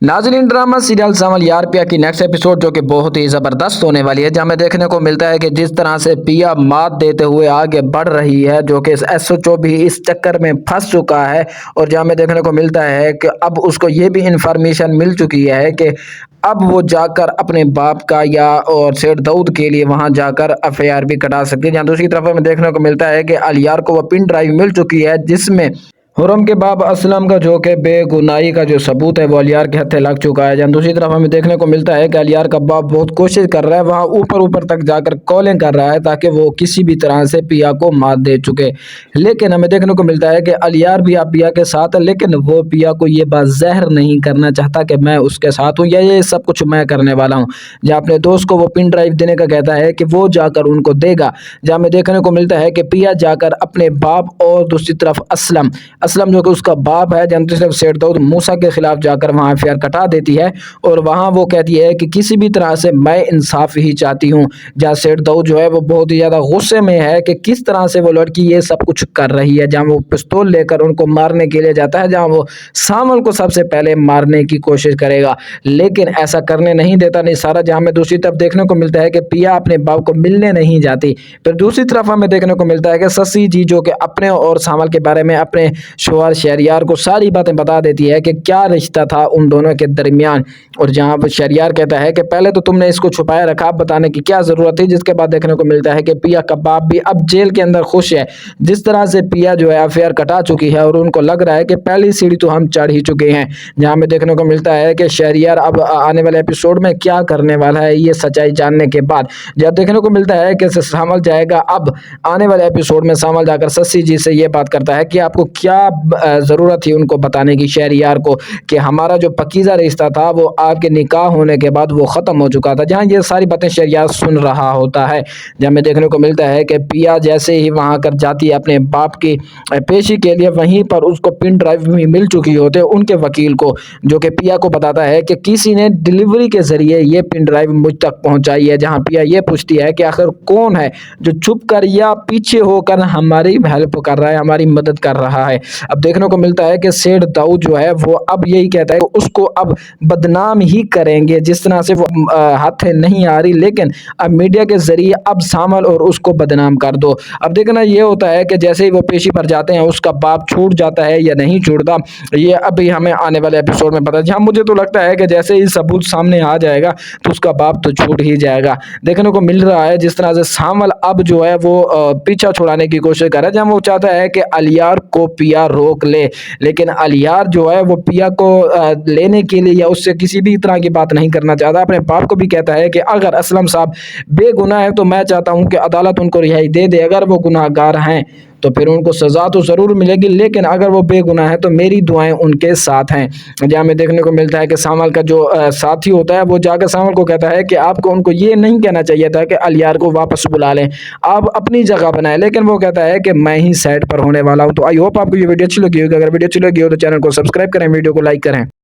नाज़रीन, drama serial सावल यार पिया की नेक्स्ट एपिसोड जो कि बहुत ही ज़बरदस्त होने वाली है, जहाँ में देखने को मिलता है कि जिस तरह से पिया मात देते हुए आगे बढ़ रही है, जो कि एसओचओ भी इस चक्कर में फंस चुका है। और जहाँ में देखने को मिलता है कि अब उसको ये भी इंफॉर्मेशन मिल चुकी है कि अब वो जाकर अपने बाप का या और सेठ दाऊद के लिए वहां जाकर एफआईआर भी कटा सकती है। जहाँ दूसरी तरफ हमें देखने को मिलता है कि अलियार को वो पिन ड्राइव मिल चुकी है, जिसमें हुरम के बाप असलम का जो कि बेगुनाही का जो सबूत है वो अलियार के हत्थे लग चुका है। जहाँ दूसरी तरफ हमें देखने को मिलता है कि अलियार का बाप बहुत कोशिश कर रहा है, वहाँ ऊपर ऊपर तक जाकर कॉलिंग कर रहा है ताकि वो किसी भी तरह से पिया को मात दे चुके। लेकिन हमें देखने को मिलता है कि अलियार भी आप पिया के साथ है, लेकिन वो पिया को ये बात ज़हर नहीं करना चाहता कि मैं उसके साथ हूँ या ये सब कुछ मैं करने वाला हूँ। जहाँ अपने दोस्त को वो पिन ड्राइव देने का कहता है कि वो जाकर उनको देगा। जहाँ हमें देखने को मिलता है कि पिया जाकर अपने बाप और दूसरी तरफ असलम असलम जो कि उसका बाप है, जहाँ दूसरी तरफ सेठ दाऊद मूसा के खिलाफ जाकर वहाँ एफआईआर कटा देती है। और वहाँ वो कहती है कि किसी भी तरह से मैं इंसाफ ही चाहती हूँ। जहाँ सेठ दाऊद जो है वो बहुत ही ज़्यादा गुस्से में है कि किस तरह से वो लड़की ये सब कुछ कर रही है। जहाँ वो पिस्तौल लेकर उनको मारने के लिए जाता है, जहाँ वो सामल को सबसे पहले मारने की कोशिश करेगा, लेकिन ऐसा करने नहीं देता निसारा। जहाँ हमें दूसरी तरफ देखने को मिलता है कि पिया अपने बाप को मिलने नहीं जाती। फिर दूसरी तरफ हमें देखने को मिलता है कि ससी जी जो कि अपने और सामल के बारे में अपने शोहर शहरियार को सारी बातें बता देती है कि क्या रिश्ता था उन दोनों के दरमियान। और जहाँ पर शहरियार कहता है कि पहले तो तुमने इसको छुपाया रखा, अब बताने की क्या जरूरत थी। जिसके बाद देखने को मिलता है कि पिया का बाप भी अब जेल के अंदर खुश है, जिस तरह से पिया जो है एफआईआर कटा चुकी है और उनको लग रहा है कि पहली सीढ़ी तो हम चढ़ ही चुके हैं। जहाँ में देखने को मिलता है कि शहरियार अब आने वाले एपिसोड में क्या करने वाला है ये सच्चाई जानने के बाद। जब देखने को मिलता है कि सामल जाएगा, अब आने वाले एपिसोड में सामल जाकर ससी जी से ये बात करता है कि आपको क्या ज़रूरत थी उनको बताने की शहरियार को कि हमारा जो पकीज़ा रिश्ता था वो आपके निकाह होने के बाद वो ख़त्म हो चुका था। जहाँ ये सारी बातें शहरियार सुन रहा होता है। जहाँ में देखने को मिलता है कि पिया जैसे ही वहाँ कर जाती है अपने बाप की पेशी के लिए, वहीं पर उसको पिन ड्राइव भी मिल चुकी होते उनके वकील को, जो कि पिया को बताता है कि किसी ने डिलीवरी के ज़रिए ये पिन ड्राइव मुझ तक पहुँचाई है। जहाँ पिया ये पूछती है कि आखिर कौन है जो छुप कर या पीछे होकर हमारी हेल्प कर रहा है, हमारी मदद कर रहा है। अब देखने को मिलता है कि सेठ दाऊद जो है वो अब यही कहता है कि उसको अब बदनाम ही करेंगे। जिस तरह से वो हाथ नहीं आ रही, लेकिन अब मीडिया के जरिए अब सामल और उसको बदनाम कर दो। अब देखना ये होता है कि जैसे ही वो पेशी पर जाते हैं उसका बाप छूट जाता है या नहीं छूटता, ये अभी हमें आने वाले एपिसोड में पता है। जहाँ मुझे तो लगता है कि जैसे ही सबूत सामने आ जाएगा तो उसका बाप तो छूट ही जाएगा। देखने को मिल रहा है जिस तरह से सामल अब जो है वो पीछा छुड़ाने की कोशिश कर रहा है, जहाँ वो चाहता है कि अलियार को पिया रोक ले। लेकिन अलियार जो है वो पिया को लेने के लिए या उससे किसी भी तरह की बात नहीं करना चाहता। अपने बाप को भी कहता है कि अगर असलम साहब बेगुनाह है तो मैं चाहता हूं कि अदालत उनको रिहाई दे दे। अगर वो गुनाहगार हैं तो फिर उनको सज़ा तो ज़रूर मिलेगी, लेकिन अगर वो बेगुनाह है तो मेरी दुआएं उनके साथ हैं। जहाँ में देखने को मिलता है कि सामल का जो साथी होता है वो जाकर सामल को कहता है कि आपको उनको ये नहीं कहना चाहिए था कि अलियार को वापस बुला लें, आप अपनी जगह बनाए। लेकिन वो कहता है कि मैं ही साइड पर होने वाला हूँ। तो आई होप आपको ये वीडियो अच्छी लगी होगी। अगर वीडियो अच्छी लगी हो तो चैनल को सब्सक्राइब करें, वीडियो को लाइक करें।